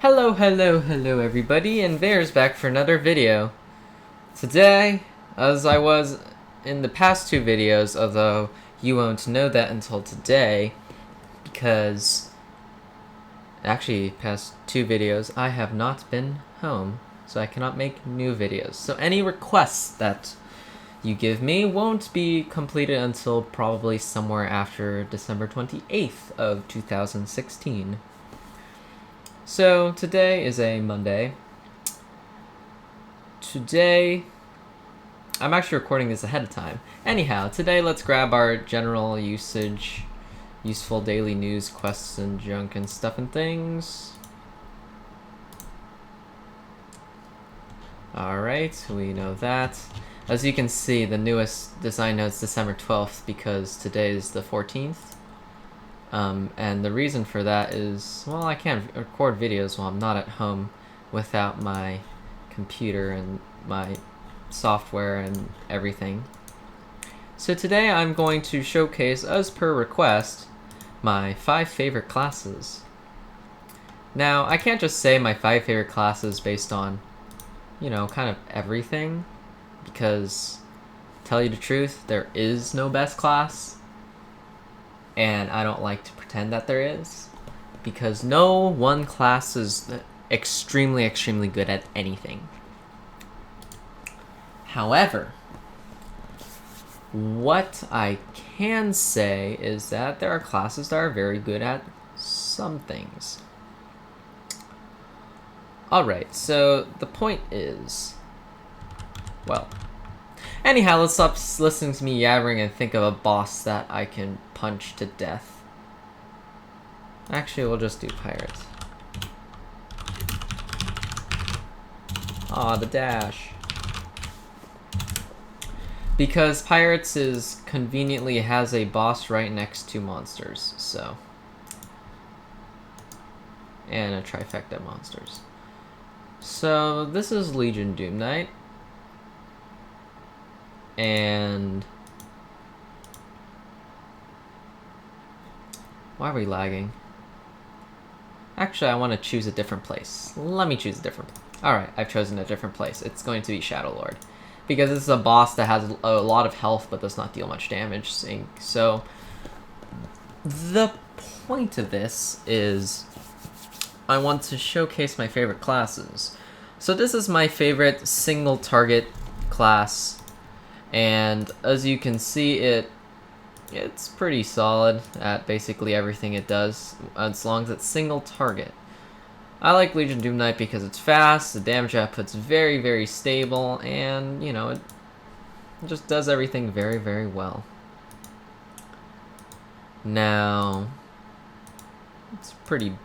Hello everybody, and Veyr's back for another video. Today, as I was in the past two videos, although you won't know that until today, because actually past two videos I have not been home, so I cannot make new videos. So any requests that you give me won't be completed until probably somewhere after December 28th of 2016. So today is a Monday. Today, I'm actually recording this ahead of time. Anyhow, today let's grab our general usage, useful daily news, quests and junk and stuff and things. Alright, we know that. As you can see, the newest design note's December 12th because today is the 14th. And the reason for that is, well, I can't record videos while I'm not at home without my computer and my software and everything. So today I'm going to showcase, as per request, my 5 favorite classes. Now, I can't just say my 5 favorite classes based on, you know, kind of everything, because, to tell you the truth, there is no best class. And I don't like to pretend that there is, because no one class is extremely good at anything. However, what I can say is that there are classes that are very good at some things. Alright, so the point is, well, anyhow, let's stop listening to me yabbering and think of a boss that I can punch to death. Actually, we'll just do pirates. Aw, the dash. Because pirates is conveniently has a boss right next to monsters, so. And a trifecta of monsters. So this is Legion Doom Knight. And why are we lagging? Actually, I want to choose a different place. Let me choose a different place. Alright, I've chosen a different place. It's going to be Shadow Lord. Because this is a boss that has a lot of health but does not deal much damage. So, the point of this is I want to showcase my favorite classes. So this is my favorite single target class. And as you can see, it's pretty solid at basically everything it does, as long as it's single target. I like Legion Doom Knight because it's fast, the damage output's very stable, and, you know, it just does everything very well. Now, it's pretty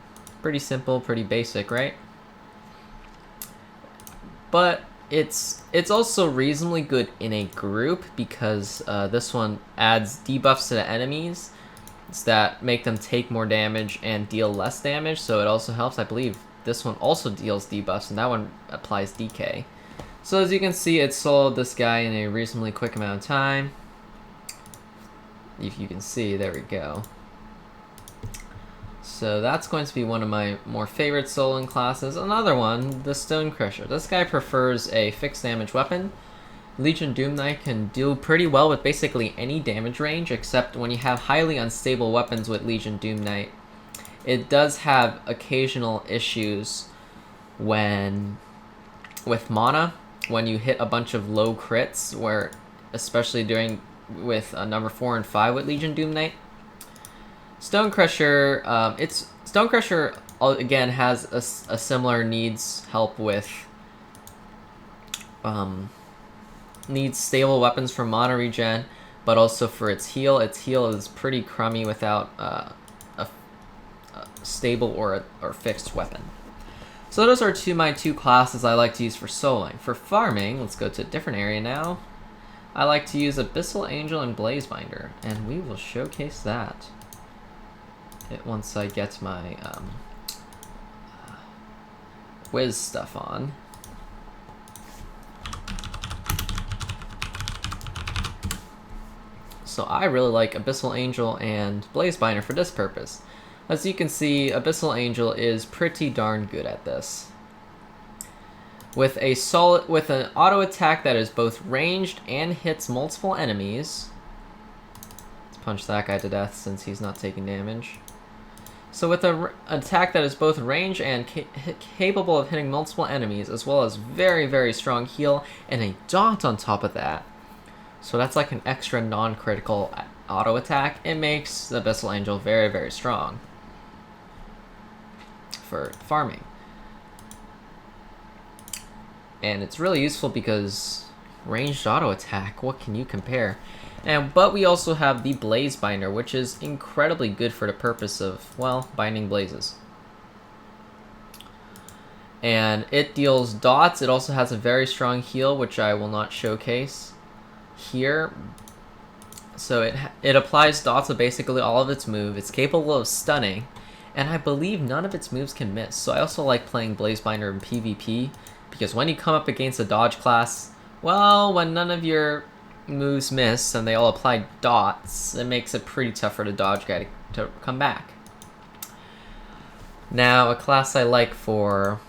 simple, pretty basic, right? But it's also reasonably good in a group because this one adds debuffs to the enemies that make them take more damage and deal less damage, so it also helps. I believe this one also deals debuffs, and that one applies DK. So as you can see, it soloed this guy in a reasonably quick amount of time. If you can see, there we go. So that's going to be one of my more favorite soloing classes. Another one, the Stone Crusher. This guy prefers a fixed damage weapon. Legion Doom Knight can do pretty well with basically any damage range, except when you have highly unstable weapons with Legion Doom Knight. It does have occasional issues with mana, when you hit a bunch of low crits, where especially with number 4 and 5 with Legion Doom Knight. Stone Crusher, Stone Crusher again has a similar help with needs stable weapons for mana regen, but also for its heal. Its heal is pretty crummy without a stable or fixed weapon. So those are my two classes I like to use for soloing. For farming, let's go to a different area now. I like to use Abyssal Angel and Blazebinder, and we will showcase that once I get my whiz stuff on. So I really like Abyssal Angel and Blazebinder for this purpose. As you can see, Abyssal Angel is pretty darn good at this. With an auto attack that is both ranged and hits multiple enemies. Let's punch that guy to death since he's not taking damage. So with an attack that is both ranged and capable of hitting multiple enemies, as well as very, very strong heal, and a dot on top of that. So that's like an extra non-critical auto attack. It makes the Abyssal Angel very, very strong for farming. And it's really useful because ranged auto attack, what can you compare? But we also have the Blaze Binder, which is incredibly good for the purpose of, well, binding blazes. And it deals dots. It also has a very strong heal, which I will not showcase here. So it applies dots to basically all of its moves. It's capable of stunning, and I believe none of its moves can miss. So I also like playing Blaze Binder in PvP, because when you come up against a dodge class, well, when none of your moves miss and they all apply dots, it makes it pretty tough for the dodge guy to come back. Now, a class I like for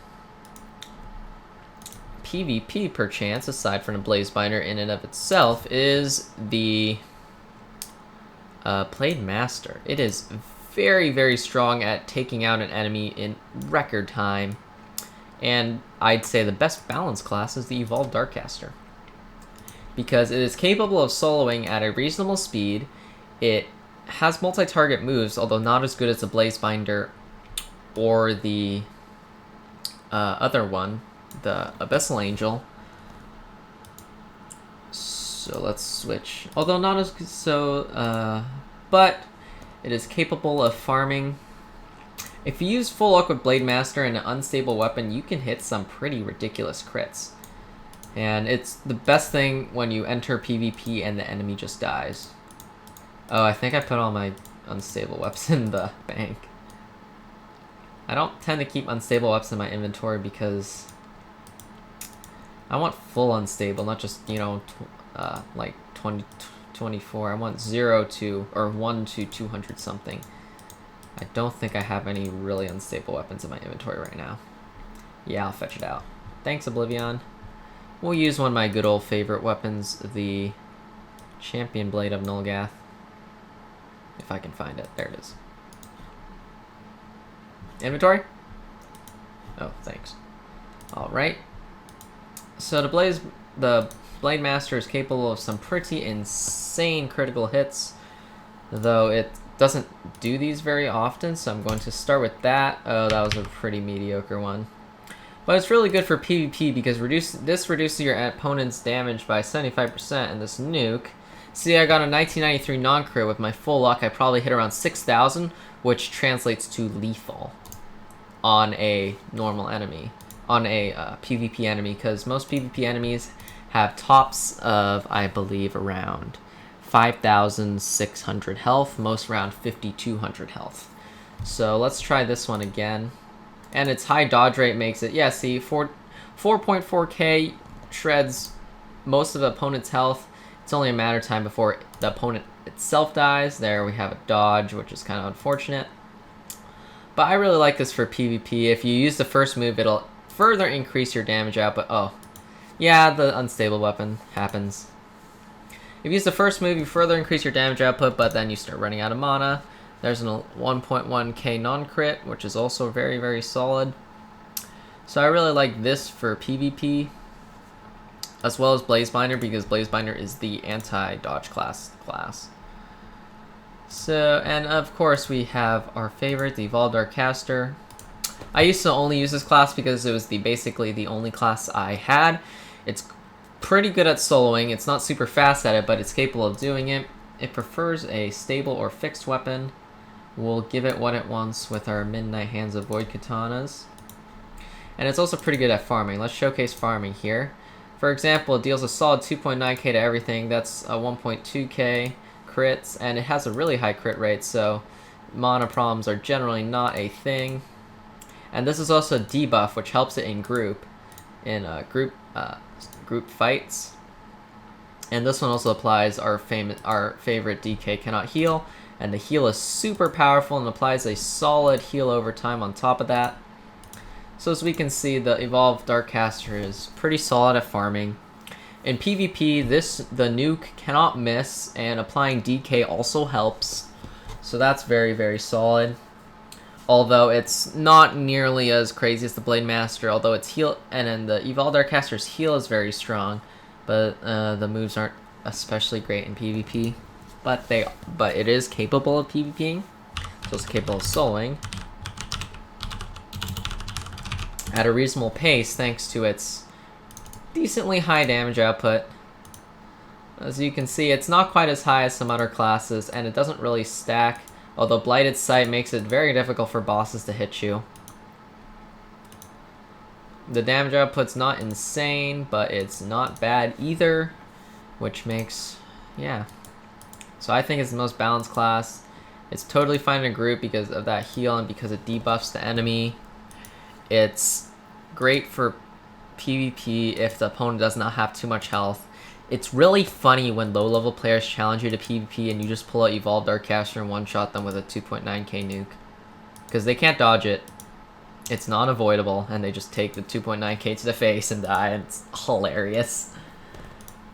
PvP, perchance, aside from the Blaze Binder in and of itself, is the Blade Master. It is very, very strong at taking out an enemy in record time, and I'd say the best balanced class is the Evolved Darkcaster, because it is capable of soloing at a reasonable speed. It has multi-target moves, although not as good as the Blaze Binder or the other one, the Abyssal Angel. So let's switch. Although not as good, but it is capable of farming. If you use full luck with Blade Master and an unstable weapon, you can hit some pretty ridiculous crits. And it's the best thing when you enter PvP and the enemy just dies. Oh, I think I put all my unstable weapons in the bank. I don't tend to keep unstable weapons in my inventory because I want full unstable, not just, you know, like 24. I want 0 to, or 1 to 200 something. I don't think I have any really unstable weapons in my inventory right now. Yeah, I'll fetch it out. Thanks, Oblivion. We'll use one of my good old favorite weapons, the Champion Blade of Nulgath. If I can find it. There it is. Inventory? Oh, thanks. Alright. So the Blade Master is capable of some pretty insane critical hits, though it doesn't do these very often, so I'm going to start with that. Oh, that was a pretty mediocre one. But it's really good for PvP because this reduces your opponent's damage by 75%, and this nuke... See, I got a 1993 non-crit. With my full luck, I probably hit around 6,000, which translates to lethal on a normal enemy, on a PvP enemy, because most PvP enemies have tops of, I believe, around 5,600 health, most around 5,200 health. So let's try this one again. And its high dodge rate makes it, yeah, see, 4.4k shreds most of the opponent's health. It's only a matter of time before the opponent itself dies. There we have a dodge, which is kind of unfortunate. But I really like this for PvP. If you use the first move, it'll further increase your damage output. Oh, yeah, the unstable weapon happens. If you use the first move, you further increase your damage output, but then you start running out of mana. There's a 1.1k non-crit, which is also very, very solid. So I really like this for PvP, as well as Blaze Binder, because Blaze Binder is the anti-dodge class. So, and of course we have our favorite, the Evolved Darkcaster. I used to only use this class because it was basically the only class I had. It's pretty good at soloing. It's not super fast at it, but it's capable of doing it. It prefers a stable or fixed weapon. We'll give it what it wants with our Midnight Hands of Void Katanas. And it's also pretty good at farming. Let's showcase farming here. For example, it deals a solid 2.9k to everything. That's a 1.2k crits, and it has a really high crit rate, so mana problems are generally not a thing. And this is also a debuff, which helps it in group fights. And this one also applies our favorite DK cannot heal, and the heal is super powerful and applies a solid heal over time on top of that. So as we can see, the Evolved Darkcaster is pretty solid at farming. In PvP, the nuke cannot miss, and applying DK also helps. So that's very, very solid. Although it's not nearly as crazy as the Blade Master, although its heal, and then the Evolved Darkcaster's heal is very strong, but the moves aren't especially great in PvP. But it is capable of PvPing, so it's capable of soloing at a reasonable pace thanks to its decently high damage output. As you can see, it's not quite as high as some other classes, and it doesn't really stack. Although Blighted Sight makes it very difficult for bosses to hit you. The damage output's not insane, but it's not bad either, which makes, yeah. So I think it's the most balanced class. It's totally fine in a group because of that heal and because it debuffs the enemy. It's great for PvP if the opponent does not have too much health. It's really funny when low-level players challenge you to PvP and you just pull out Evolved Darkcaster and one-shot them with a 2.9k nuke. Because they can't dodge it. It's non-avoidable, and they just take the 2.9k to the face and die, and it's hilarious.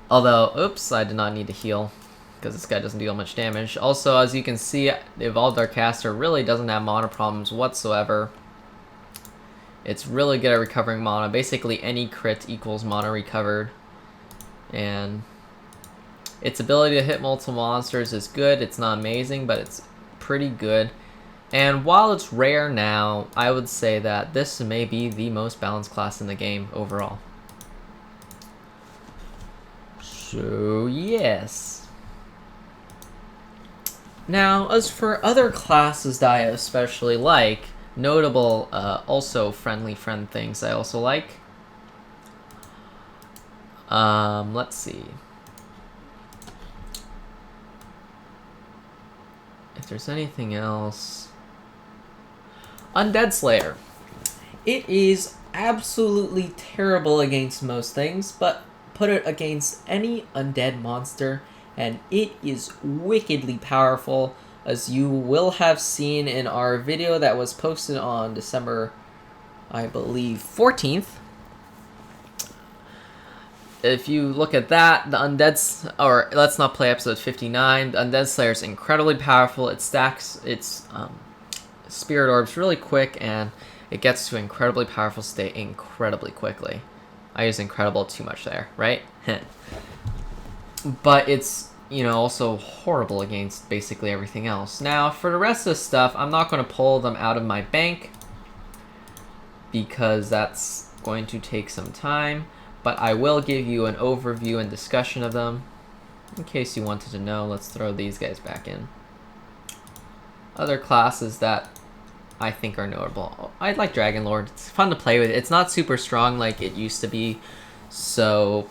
Although, oops, I did not need to heal, because this guy doesn't deal much damage. Also, as you can see, the Evolved Darkcaster really doesn't have mana problems whatsoever. It's really good at recovering mana. Basically, any crit equals mana recovered. And its ability to hit multiple monsters is good. It's not amazing, but it's pretty good. And while it's rare now, I would say that this may be the most balanced class in the game overall. So, yes. Now, as for other classes that I especially like, notable, also friendly friend things I also like. Let's see. If there's anything else. Undead Slayer. It is absolutely terrible against most things, but put it against any undead monster, and it is wickedly powerful, as you will have seen in our video that was posted on December, I believe, 14th. If you look at that, the Undead, or let's not play episode 59, the Undead Slayer is incredibly powerful. It stacks its spirit orbs really quick, and it gets to incredibly powerful state incredibly quickly. I use incredible too much there, right? But it's, you know, also horrible against basically everything else. Now, for the rest of the stuff, I'm not going to pull them out of my bank because that's going to take some time. But I will give you an overview and discussion of them. In case you wanted to know, let's throw these guys back in. Other classes that I think are notable. I like Dragon Lord. It's fun to play with. It's not super strong like it used to be. So,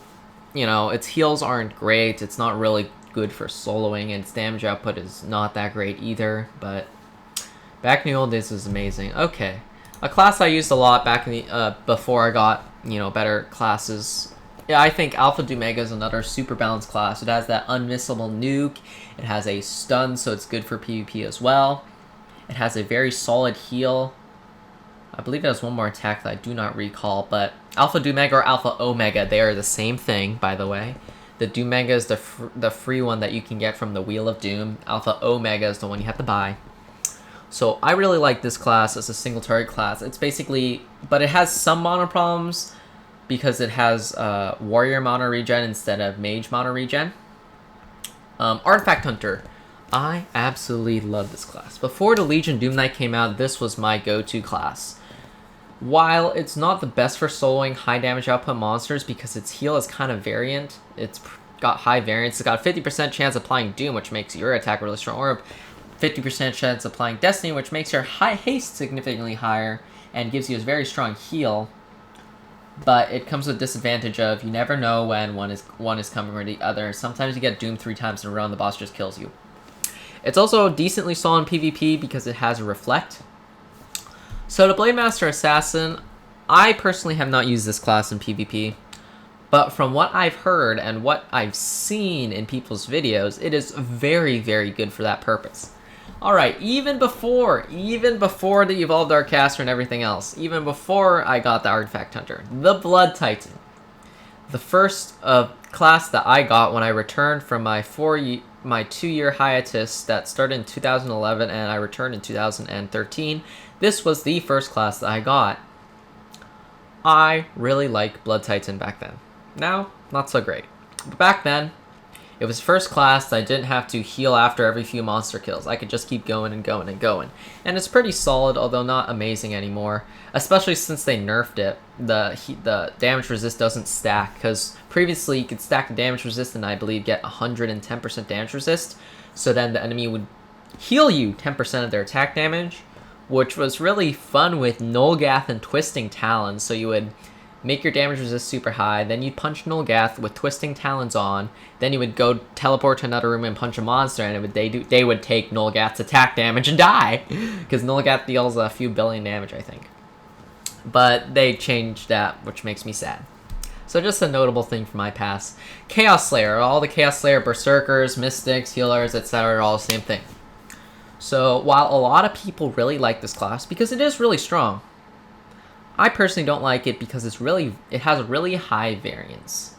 you know, its heals aren't great. It's not really good for soloing, and its damage output is not that great either. But back in the old days, it was amazing. Okay. A class I used a lot back in the before I got, you know, better classes. Yeah, I think Alpha Dumega is another super balanced class. It has that unmissable nuke. It has a stun, so it's good for PvP as well. It has a very solid heal. I believe it has one more attack that I do not recall, but Alpha Dumega or Alpha Omega, they are the same thing, by the way. The Dumega is the free one that you can get from the Wheel of Doom. Alpha Omega is the one you have to buy. So I really like this class as a single target class. It's basically, but it has some mana problems because it has warrior mana regen instead of mage mana regen. Artifact Hunter. I absolutely love this class. Before the Legion Doom Knight came out, this was my go-to class. While it's not the best for soloing high damage output monsters because its heal is kind of variant, it's got high variance. It's got a 50% chance of applying Doom, which makes your attack really strong, or 50% chance of applying Destiny, which makes your high haste significantly higher and gives you a very strong heal. But it comes with disadvantage of you never know when one is coming or the other. Sometimes you get doomed 3 times in a row and the boss just kills you. It's also decently solid in PvP because it has a Reflect. So the Blade Master Assassin, I personally have not used this class in PvP. But from what I've heard and what I've seen in people's videos, it is very, very good for that purpose. Alright, even before the Evolved Arcaster and everything else, even before I got the Artifact Hunter, the Blood Titan. The first class that I got when I returned from my 2-year hiatus that started in 2011 and I returned in 2013. This was the first class that I got. I really liked Blood Titan back then. Now, not so great. But back then, it was first class that I didn't have to heal after every few monster kills. I could just keep going and going and going. And it's pretty solid, although not amazing anymore. Especially since they nerfed it. The damage resist doesn't stack. Because previously you could stack the damage resist and I believe get 110% damage resist. So then the enemy would heal you 10% of their attack damage. Which was really fun with Nulgath and Twisting Talons. So you would make your damage resist super high, then you'd punch Nulgath with Twisting Talons on, then you would go teleport to another room and punch a monster, and they would take Nulgath's attack damage and die, because Nulgath deals a few billion damage, I think. But they changed that, which makes me sad. So just a notable thing from my past. Chaos Slayer, all the Chaos Slayer Berserkers, Mystics, Healers, etc. are all the same thing. So while a lot of people really like this class, because it is really strong, I personally don't like it because it has a really high variance.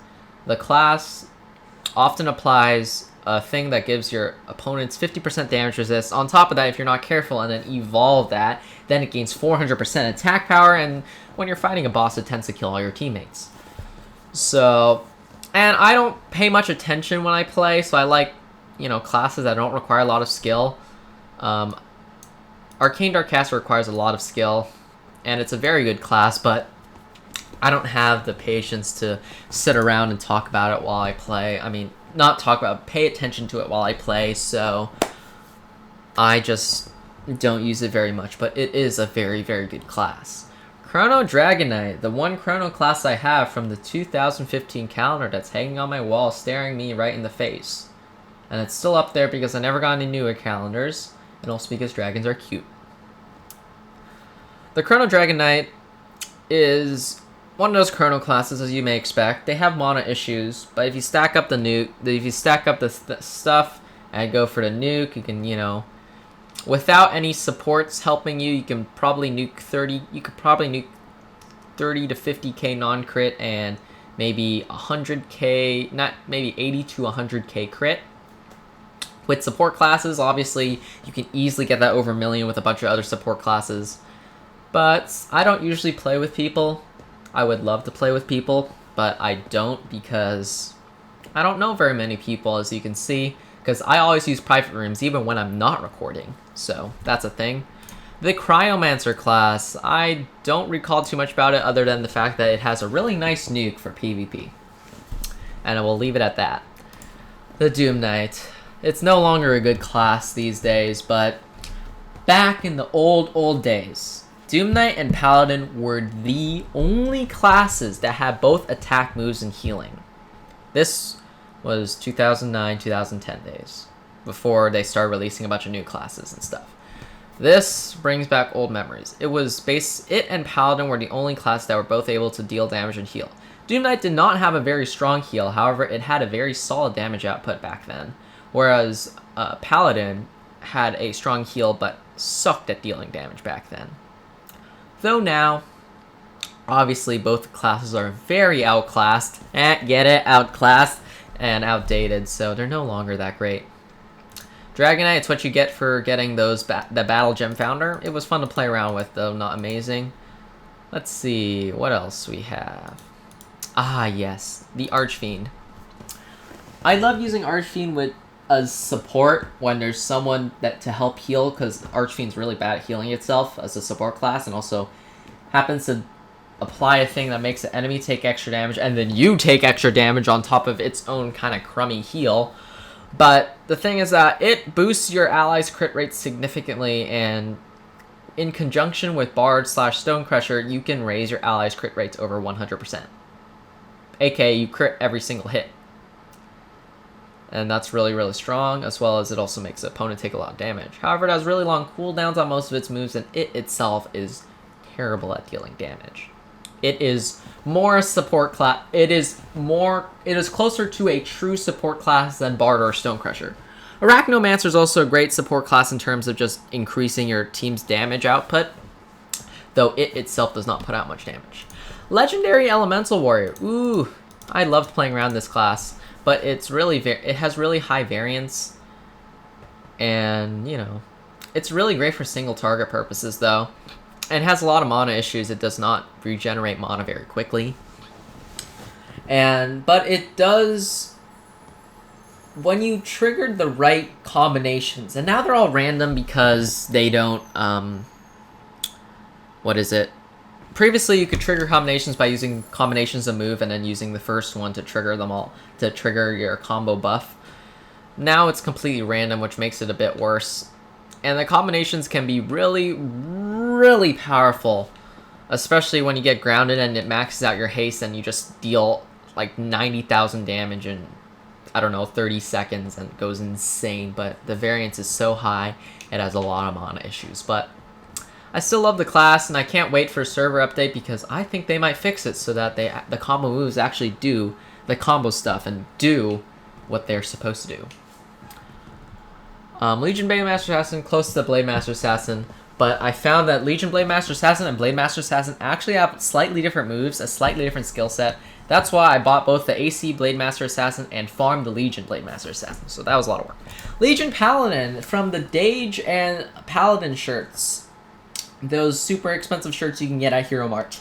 The class often applies a thing that gives your opponents 50% damage resist. On top of that, if you're not careful and then evolve that, then it gains 400% attack power, and when you're fighting a boss, it tends to kill all your teammates. So, and I don't pay much attention when I play, so I like, classes that don't require a lot of skill. Arcane Darkcaster requires a lot of skill, and it's a very good class, but I don't have the patience to sit around and talk about it while I play. I mean, not talk about, pay attention to it while I play, so I just don't use it very much, but it is a very, very good class. Chrono Dragon Knight, the one Chrono class I have from the 2015 calendar that's hanging on my wall staring me right in the face. And it's still up there because I never got any newer calendars, and also because dragons are cute. The Chrono Dragon Knight is one of those Chrono classes, as you may expect. They have mana issues, but if you stack up the stuff and go for the nuke, you can, without any supports helping you, you can probably nuke 30. You could probably nuke 30 to 50k non-crit and maybe 100k, maybe 80 to 100k crit. With support classes, obviously, you can easily get that over a million with a bunch of other support classes. But I don't usually play with people. I would love to play with people, but I don't because I don't know very many people, as you can see, because I always use private rooms even when I'm not recording. So that's a thing. The Cryo Mansur class, I don't recall too much about it other than the fact that it has a really nice nuke for PvP. And I will leave it at that. The Doom Knight. It's no longer a good class these days, but back in the old days, Doom Knight and Paladin were the only classes that had both attack moves and healing. This was 2009, 2010 days, before they started releasing a bunch of new classes and stuff. This brings back old memories. It and Paladin were the only class that were both able to deal damage and heal. Doom Knight did not have a very strong heal, however, it had a very solid damage output back then, whereas Paladin had a strong heal but sucked at dealing damage back then. Though now, obviously both classes are very outclassed, outclassed and outdated, so they're no longer that great. Dragon Knight, it's what you get for getting those the Battle Gem Founder. It was fun to play around with, though not amazing. Let's see, what else we have? Ah, yes, the Archfiend. I love using Archfiend as support when there's someone to help heal, because Archfiend's really bad at healing itself as a support class, and also happens to apply a thing that makes the enemy take extra damage, and then you take extra damage on top of its own kind of crummy heal. But the thing is that it boosts your allies' crit rates significantly, and in conjunction with Bard / Stonecrusher, you can raise your allies' crit rates over 100%. aka you crit every single hit. And that's really, really strong, as well as it also makes the opponent take a lot of damage. However, it has really long cooldowns on most of its moves, and it itself is terrible at dealing damage. It is more a support class. It is closer to a true support class than Bard or Stonecrusher. Cryo Mansur is also a great support class in terms of just increasing your team's damage output, though it itself does not put out much damage. Legendary Elemental Warrior. Ooh, I loved playing around this class, but it has really high variance, and you know, it's really great for single target purposes though, and has a lot of mana issues. It does not regenerate mana very quickly, but it does when you triggered the right combinations, and now they're all random because they don't what is it? Previously, you could trigger combinations by using combinations of move and then using the first one to trigger them all, to trigger your combo buff. Now it's completely random, which makes it a bit worse. And the combinations can be really, really powerful, especially when you get grounded and it maxes out your haste and you just deal like 90,000 damage in, I don't know, 30 seconds, and it goes insane. But the variance is so high, it has a lot of mana issues. But I still love the class, and I can't wait for a server update because I think they might fix it so that the combo moves actually do the combo stuff and do what they're supposed to do. Legion Blade Master Assassin, close to the Blade Master Assassin, but I found that Legion Blade Master Assassin and Blade Master Assassin actually have slightly different moves, a slightly different skill set. That's why I bought both the AC Blade Master Assassin and farmed the Legion Blade Master Assassin, so that was a lot of work. Legion Paladin from the Dage and Paladin shirts. Those super expensive shirts you can get at Hero Mart.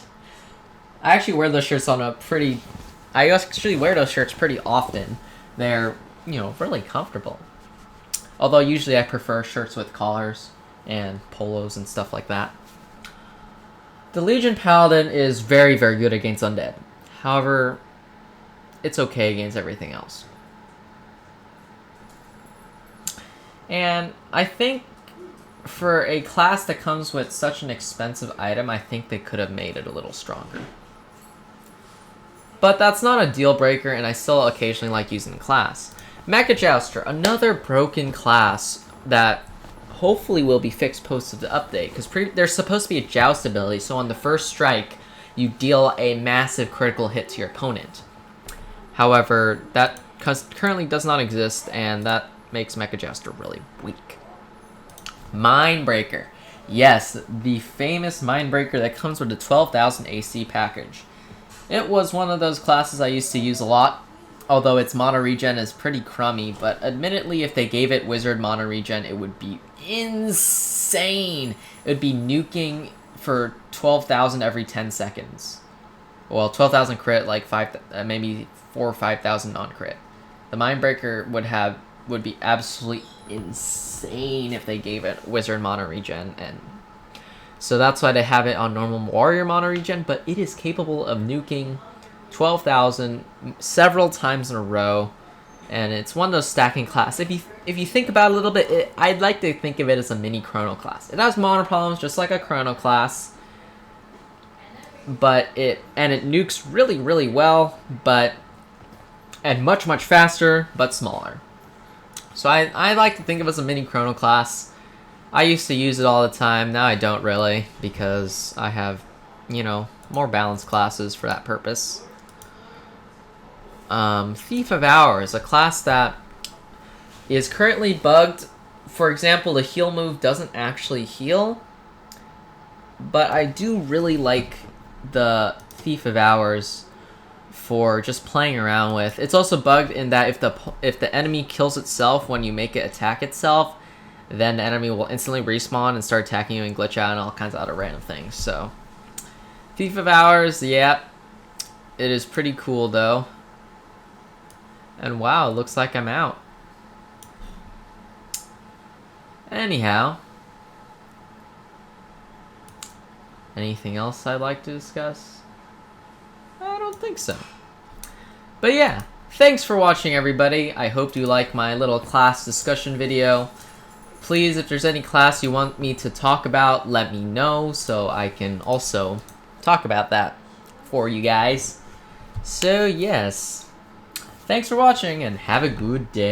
I actually wear those shirts I actually wear those shirts pretty often. They're, you know, really comfortable. Although usually I prefer shirts with collars and polos and stuff like that. The Legion Paladin is very, very good against Undead. However, it's okay against everything else. And I think for a class that comes with such an expensive item, I think they could have made it a little stronger. But that's not a deal breaker, and I still occasionally like using the class. Mecha Jouster, another broken class that hopefully will be fixed post the update, because there's supposed to be a joust ability, so on the first strike, you deal a massive critical hit to your opponent. However, that currently does not exist, and that makes Mecha Jouster really weak. Mindbreaker. Yes, the famous Mindbreaker that comes with the 12,000 AC package. It was one of those classes I used to use a lot, although its mana regen is pretty crummy, but admittedly if they gave it wizard mana regen, it would be insane. It would be nuking for 12,000 every 10 seconds. Well, 12,000 crit, like maybe 4,000 or 5,000 non-crit. The Mindbreaker would be absolutely insane if they gave it wizard mana regen, and so that's why they have it on normal warrior mana regen, but it is capable of nuking 12,000 several times in a row, and it's one of those stacking class. If you think about it a little bit, I'd like to think of it as a mini Chrono class. It has mana problems just like a Chrono class, but it nukes really, really well, and much, much faster, but smaller. So I like to think of it as a mini Chrono class. I used to use it all the time. Now I don't really, because I have, you know, more balanced classes for that purpose. Thief of Hours, a class that is currently bugged. For example, the heal move doesn't actually heal, but I do really like the Thief of Hours for just playing around with. It's also bugged in that if the enemy kills itself when you make it attack itself, then the enemy will instantly respawn and start attacking you and glitch out and all kinds of other random things. So, Thief of Hours, yep. It is pretty cool though. And wow, it looks like I'm out. Anyhow. Anything else I'd like to discuss? I don't think so. But yeah, thanks for watching everybody. I hope you like my little class discussion video. Please, if there's any class you want me to talk about, let me know so I can also talk about that for you guys. So yes, thanks for watching and have a good day.